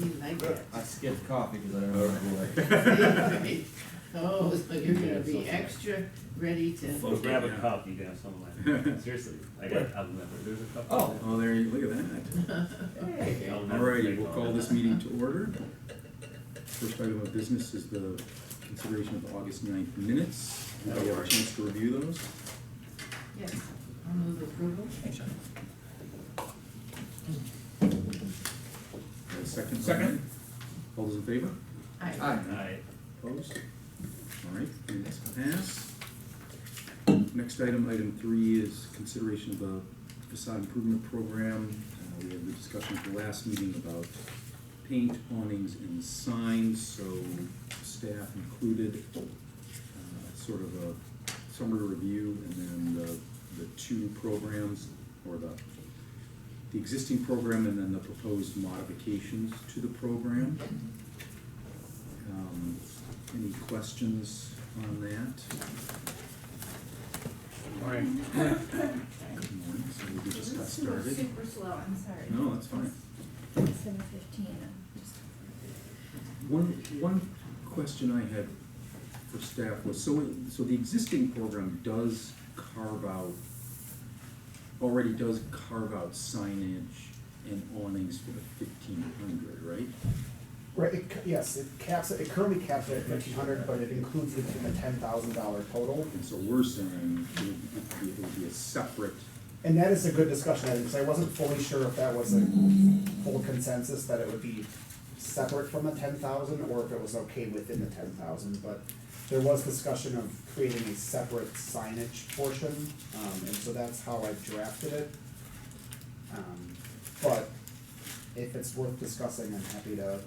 you like that? I skipped coffee because I don't know what to do. Oh, so you're gonna be extra ready to. Well, grab a cup, you can have some of that. Seriously, I got, I'll never, there's a cup. Oh. Oh, there you, look at that. Hey. I'll All never righty, make we'll all call that. this meeting to order. First item of business is the consideration of the August 9th minutes. Now we have a chance to review those. Yes, I'll move approval. Second. Second. All those in favor? Aye. Aye. Opposed? All right, minutes pass. Next item, item 3, is consideration of the facade improvement program. We had the discussion at the last meeting about paint, awnings, and signs, so staff included sort of a summary review, and then the two programs, or the existing program and then the proposed modifications to the program. Any questions on that? Morning. Good morning, so we just got started. Super slow, I'm sorry. No, that's fine. 7:15, One question I had for staff was, so the existing program already does carve out signage and awnings for the 1,500, right? Right, yes, it currently caps it at 1,500, but it includes it in the $10,000 total. And so we're saying it would be a separate, And that is a good discussion item, because I wasn't fully sure if that was a full consensus, that it would be separate from the 10,000, or if it was okay within the 10,000, but there was discussion of creating a separate signage portion, and so that's how I drafted it. But if it's worth discussing, I'm happy to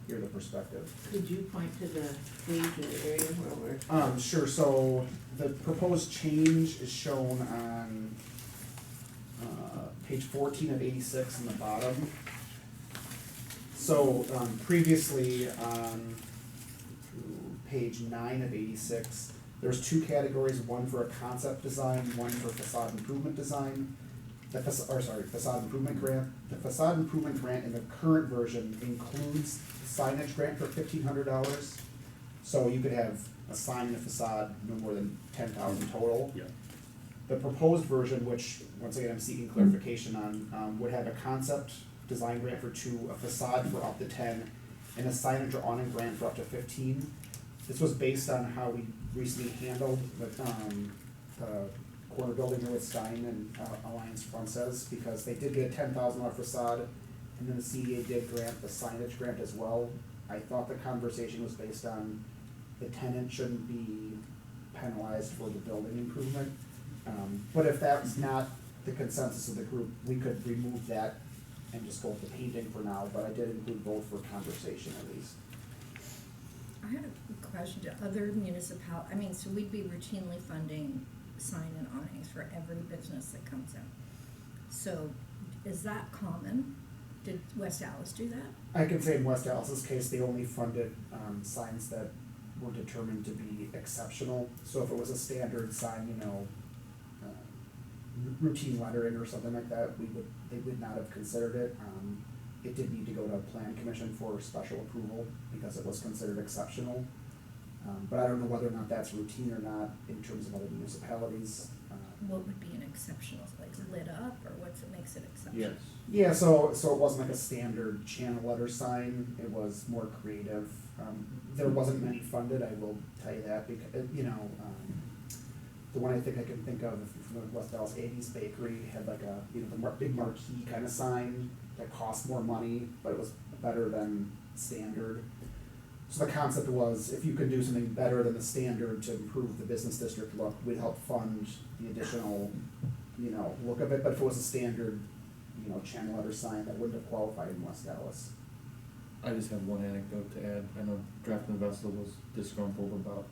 hear the perspective. Could you point to the page or the area where we're? Sure, so the proposed change is shown on, page 14 of 86 in the bottom. So, previously on page 9 of 86, there's two categories, one for a concept design, one for facade improvement design. Facade improvement grant. The facade improvement grant in the current version includes signage grant for $1,500. So you could have a sign and a facade no more than 10,000 total. yeah. The proposed version, which once again I'm seeking clarification on, would have a concept design grant for 2, a facade for up to 10, and a signage or awning grant for up to 15. This was based on how we recently handled the corner building here with Stein and Alliance Frances, because they did get a $10,000 facade, and then the CDA did grant the signage grant as well. I thought the conversation was based on the tenant shouldn't be penalized for the building improvement. But if that's not the consensus of the group, we could remove that and just go with the painting for now, but I did include both for conversation at least. I had a question to other municipalities. So we'd be routinely funding sign and awnings for every business that comes in. So is that common? Did West Allis do that? I can say in West Allis's case, they only funded signs that were determined to be exceptional. So if it was a standard sign, routine lettering or something like that, they would not have considered it. It did need to go to Plan Commission for special approval because it was considered exceptional. But I don't know whether or not that's routine or not in terms of other municipalities. What would be an exceptional, like lit up, or what makes it exceptional? Yes. Yeah, so it wasn't like a standard channel letter sign, it was more creative. There wasn't many funded, I will tell you that, because, the one I think I can think of from the West Dallas 80s Bakery had like a, the big marquee kind of sign that cost more money, but it was better than standard. So the concept was, if you could do something better than the standard to improve the business district look, we'd help fund the additional, look of it. But if it was a standard, channel letter sign, that wouldn't have qualified in West Dallas. I just have one anecdote to add. I know Drafton Vessel was disgruntled about,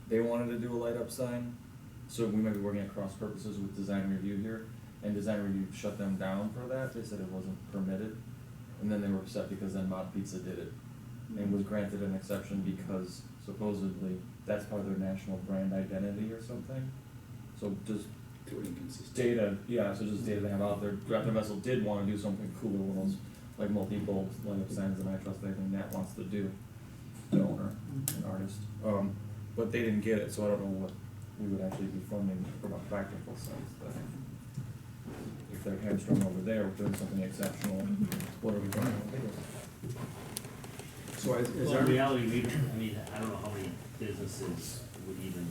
they wanted to do a light up sign, so we might be working at cross purposes with design review here, and design review shut them down for that. They said it wasn't permitted, and then they were upset because then Mod Pizza did it and was granted an exception because supposedly that's part of their national brand identity or something. So just They were inconsistent. data, yeah, so just data they have out there. Drafton Vessel did want to do something cooler when it was like multi-bulb light up signs and I trust anything Nat wants to do, the owner, an artist. But they didn't get it, so I don't know what we would actually be funding from a practical sense. If they're hamstrung over there, we're doing something exceptional, what are we doing? So as Well, our, in reality, I mean, I don't know how many businesses would even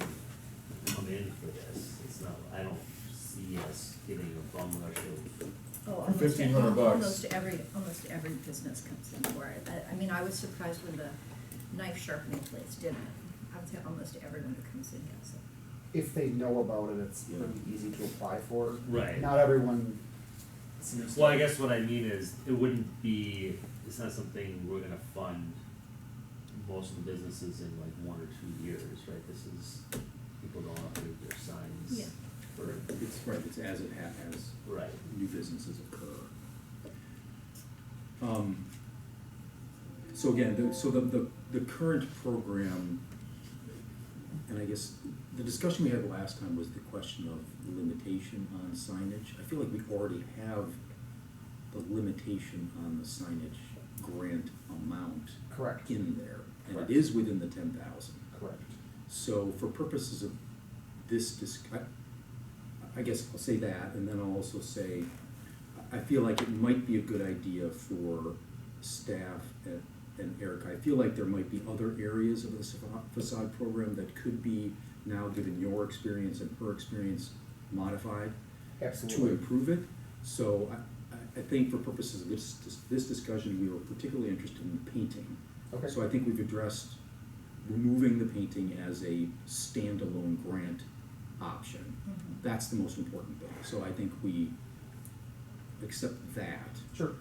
come in for this. It's not, I don't see us getting a bum rush of, Oh, For $1,500 bucks. Almost every business comes in for it. I mean, I was surprised when the knife sharpening place didn't. I would say almost everyone who comes in gets it. If they know about it, it's pretty easy to apply for. Right. Not everyone seems to. well, I guess what I mean is, it wouldn't be, it's not something we're gonna fund most of the businesses in like 1 or 2 years, right? This is, people don't update their signs. Yeah. For, it's right, it's as it as right. new businesses occur. So again, the current program, and I guess the discussion we had last time was the question of limitation on signage. I feel like we already have the limitation on the signage grant amount Correct. in there, and Correct. it is within the 10,000. Correct. So for purposes of this I guess I'll say that, and then I'll also say, I feel like it might be a good idea for staff and Erica. I feel like there might be other areas of the facade program that could be, now given your experience and her experience, modified to Absolutely. improve it. So I think for purposes of this discussion, we were particularly interested in painting. Okay. So I think we've addressed removing the painting as a standalone grant option. That's the most important thing. So I think we accept that. Sure.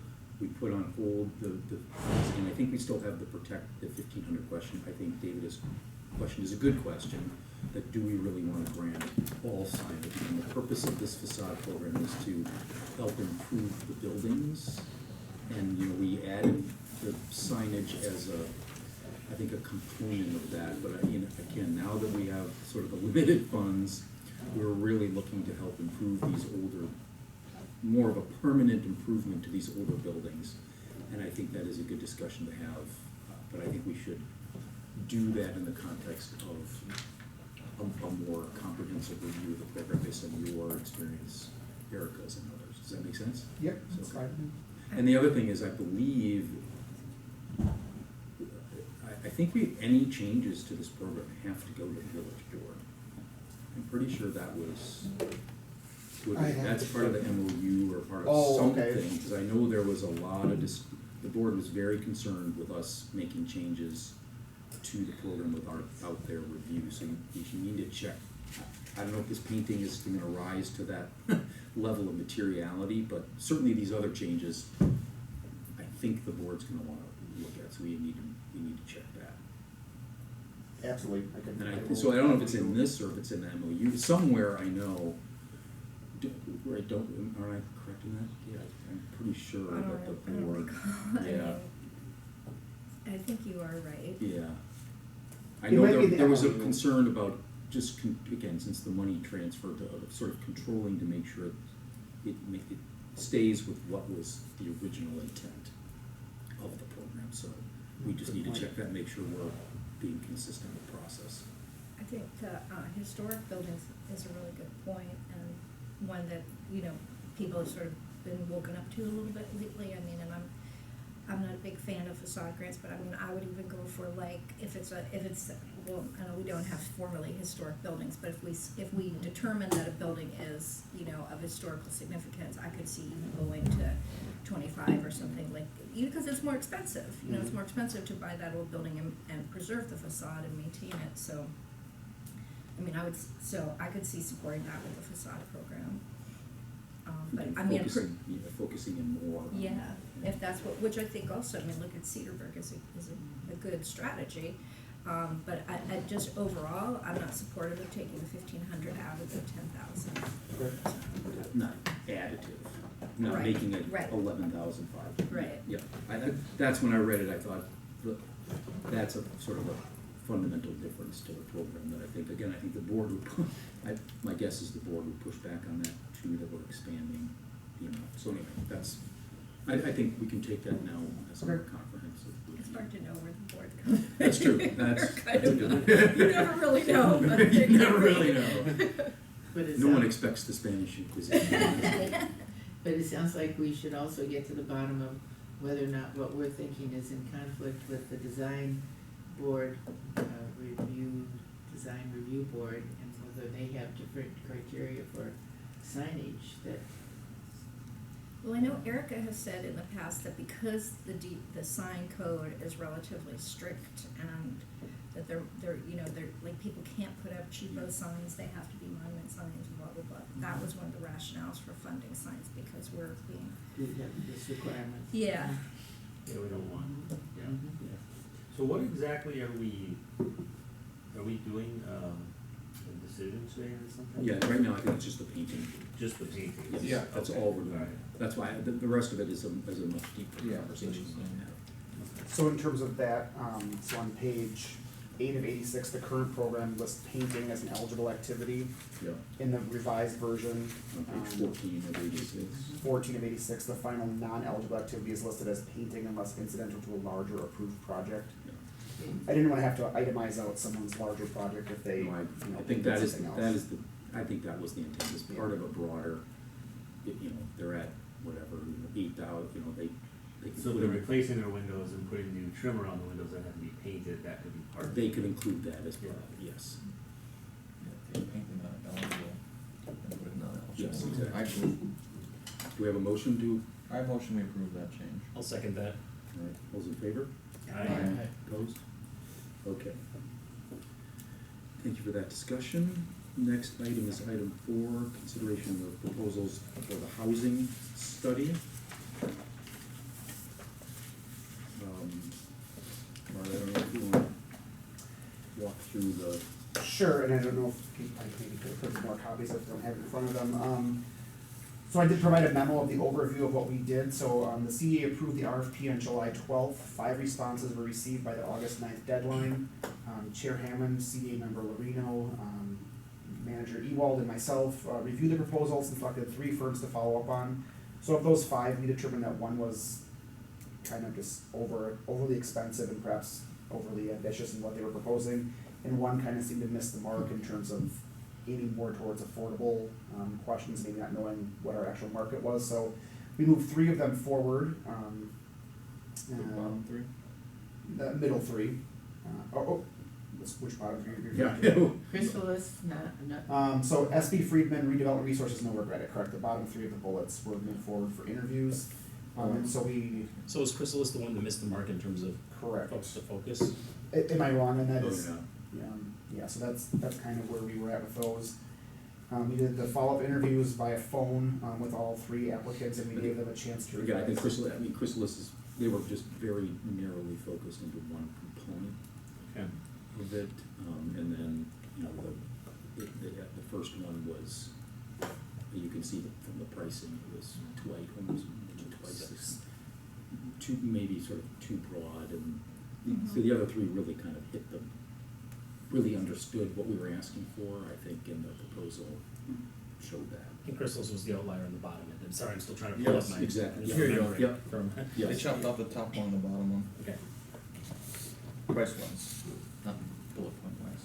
We put on hold and I think we still have the 1,500 question. I think David's question is a good question, that do we really want to grant all signage? And the purpose of this facade program is to help improve the buildings. And, you know, we added the signage as I think a component of that. But again, now that we have sort of the limited funds, we're really looking to help improve these older, more of a permanent improvement to these older buildings. And I think that is a good discussion to have, but I think we should do that in the context of a more comprehensive review of the program based on your experience, Erica's and others. Does that make sense? Yep, So, that's fine. And the other thing is, I believe, I think any changes to this program have to go to the village board. I'm pretty sure that was, that's part of the MOU or part of something, okay. because I know there was a lot of the board was very concerned with us making changes to the program without their review, so you need to check. I don't know if this painting is gonna rise to that level of materiality, but certainly these other changes, I think the board's gonna wanna look at, so we need to check that. Absolutely. So I don't know if it's in this or if it's in the MOU, somewhere I know, aren't I correct in that? Yeah, I'm pretty sure that the I don't board, recall. yeah, I think you are right. yeah. I It know might be the there was a MOU. concern about just, again, since the money transferred to sort of controlling to make sure it stays with what was the original intent of the program, so we just need to check that, and make sure we're being consistent with the process. I think the historic buildings is a really good point, and one that, you know, people have sort of been woken up to a little bit lately. I mean, and I'm not a big fan of facade grants, but I mean, I would even go for like, if it's well, I know we don't have formally historic buildings, but if we determine that a building is, you know, of historical significance, I could see even going to 25 or something, like, because it's more expensive. You know, it's more expensive to buy that old building and preserve the facade and maintain it. So, I mean, I could see supporting that with the facade program. But I mean, Focusing in more. yeah, if that's which I think also, I mean, look at Cedarburg is a good strategy. But I just overall, I'm not supportive of taking the 1,500 out of the 10,000. Not additive, not Right, making it right. 11,500. Right. Yeah, that's when I read it, I thought, look, that's a sort of a fundamental difference to the program that I think the board would, my guess is the board would push back on that too, that we're expanding the amount. So anyway, that's I think we can take that now as a more Okay. comprehensive. It's hard to know where the board comes. That's true, that's Kind of- good. You never really know, but. You never really know. But it No one sounds, expects the Spanish Inquisition. but it sounds like we should also get to the bottom of whether or not what we're thinking is in conflict with the design board, design review board, and whether they have different criteria for signage that, Well, I know Erica has said in the past that because the sign code is relatively strict and that they're, like, people can't put up cheapo signs, they have to be monument signs, blah, blah, blah. That was one of the rationales for funding signs, because we're being, we have this requirement. yeah. Yeah, we don't want, yeah. Mhm. So what exactly are we doing, a decision today or something? Yeah, right now I think it's just the painting. Just the painting? Yeah, That's Okay, all we're doing. alright. That's why, the rest of it is a much deeper Yeah, conversation. please. we can have. So in terms of that, so on page 8 of 86, the current program lists painting as an eligible activity. Yeah, In the revised version, on page 14 of 86. 14 of 86, the final non-eligible activity is listed as painting unless incidental to a larger approved project. Yeah. I didn't wanna have to itemize out someone's larger project if they, No, I think did that is, something else. I think that was the intent, as part of a broader, they're at whatever, 8,000, they can So if put they're in- replacing their windows and putting new trim around the windows that have to be painted, that could be part of it. They could include that as part of Yeah. it, yes. Yeah, take painting not eligible and put it not eligible. Yes, exactly. I approve. Do we have a motion to, I motion we approve that change. I'll second that. all right, those in favor? Aye. Opposed? Okay. Thank you for that discussion. Next item is item 4, consideration of proposals for the housing study. Marta, I don't know if you want to walk through the, Sure, and I don't know if people, I maybe could have put more copies if they don't have it in front of them. So I did provide a memo of the overview of what we did. So, the CDA approved the RFP on July 12th. 5 responses were received by the August 9th deadline. Chair Hammond, CDA member Lorino, Manager Ewald, and myself reviewed the proposals and selected 3 firms to follow up on. So of those 5, we determined that one was kind of just overly expensive and perhaps overly ambitious in what they were proposing, and one kind of seemed to miss the mark in terms of aiming more towards affordable questions, maybe not knowing what our actual market was. So we moved 3 of them forward. The bottom 3? The middle 3. Which bottom 3 are you yeah. referring to? Chrysalis, not, So SB Friedman, redevelopment resources, no regret, correct, the bottom 3 of the bullets were moved forward for interviews. And so we, So is Chrysalis the one that missed the mark in terms of correct. the focus? Am I wrong on that? Oh, Is- yeah, so that's kind of where we were at with those. We did the follow-up interviews via phone, with all 3 applicants, and we gave them a chance to. Again, I think revise. Chrysalis is, they were just very narrowly focused into one component Okay. of it, and then, the first one was, you can see from the pricing, it was almost twice as, maybe sort of too broad, and so the other 3 really kind of really understood what we were asking for, I think, and the proposal showed that. I think Chrysalis was the outlier on the bottom end. I'm sorry, I'm still trying to pull Yes, up my. exactly. just Here you go. remembering Yep. from- Yes. They chopped off the top one and the bottom one, Okay. price wise, not bullet point wise.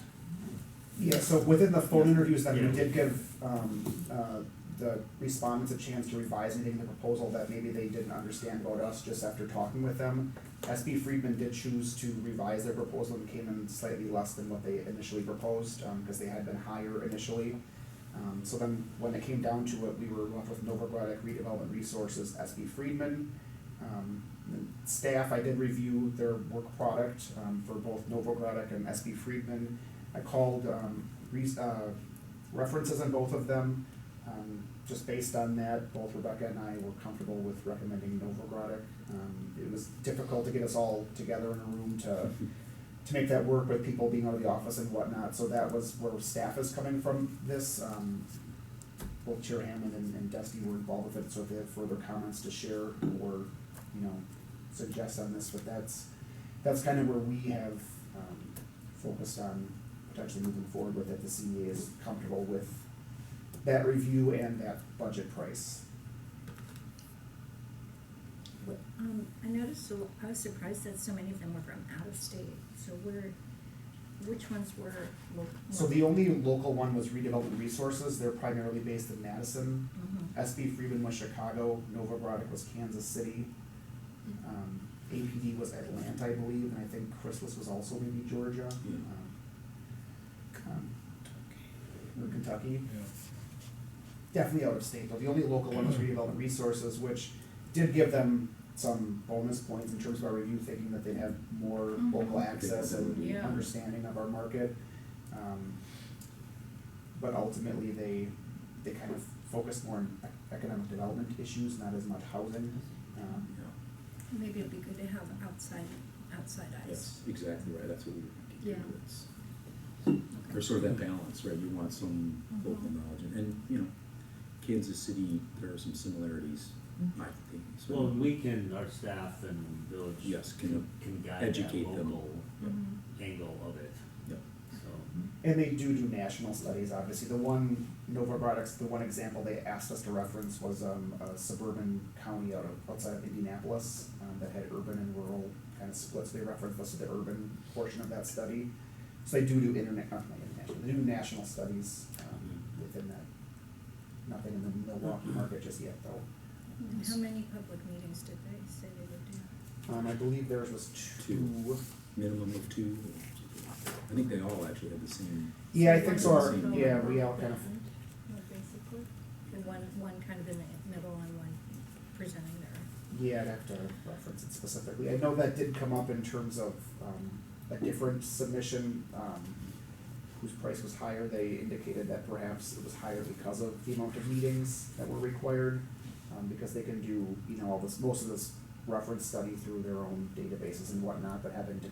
Yeah, so within the phone interviews, then Yeah. we did give, the respondents a chance to revise anything in the proposal that maybe they didn't understand about us just after talking with them. SB Friedman did choose to revise their proposal and came in slightly less than what they initially proposed, because they had been higher initially. So then, when it came down to it, we were left with Novogradac Redevelopment Resources, SB Friedman. And staff, I did review their work product, for both Novogradac and SB Friedman. I called, references on both of them. Just based on that, both Rebecca and I were comfortable with recommending Novogradac. It was difficult to get us all together in a room to make that work with people being out of the office and whatnot, so that was where staff is coming from this. Both Chair Hammond and Dusty were involved with it, so if they have further comments to share or, suggest on this, but that's kind of where we have, focused on potentially moving forward with it. The CEA is comfortable with that review and that budget price. I noticed, so I was surprised that so many of them were from out of state, so which ones were local? So the only local one was Redevelopment Resources, they're primarily based in Madison. Mhm. SB Freeman was Chicago, Nova Product was Kansas City. APD was Atlanta, I believe, and I think Christmas was also maybe Georgia. Or Kentucky. Definitely out of state, though. The only local one was Redevelopment Resources, which did give them some bonus points in terms of our review, thinking that they'd have more Mhm. local access and Yeah. understanding of our market. But ultimately, they kind of focused more on economic development issues, not as much housing. Maybe it'd be good to have outside eyes. That's exactly right, that's what we were thinking. Yeah. It's- Okay. There's sort of that balance, right, you want some local Mhm. knowledge, and, you know, Kansas City, there are some similarities, I think. so- Well, and we can, our staff and village. Yes, can Can guide that educate them. local Mhm. angle of it, Yep. so. And they do national studies, obviously. The one, Nova Products, the one example they asked us to reference was a suburban county outside of Indianapolis that had urban and rural kind of splits. They referenced us to the urban portion of that study. So they do not international, they do national studies within that. Nothing in the Milwaukee market just yet, though. And how many public meetings did they say they would do? I believe theirs was two. Minimum of 2. I think they all actually have the same. Yeah, I think so. Our, Same. yeah, we all kind of. Basically, and one kind of in the middle and one presenting there. Yeah, I'd have to reference it specifically. I know that did come up in terms of a different submission whose price was higher. They indicated that perhaps it was higher because of the amount of meetings that were required, because they can do, all this, most of this reference study through their own databases and whatnot, but having to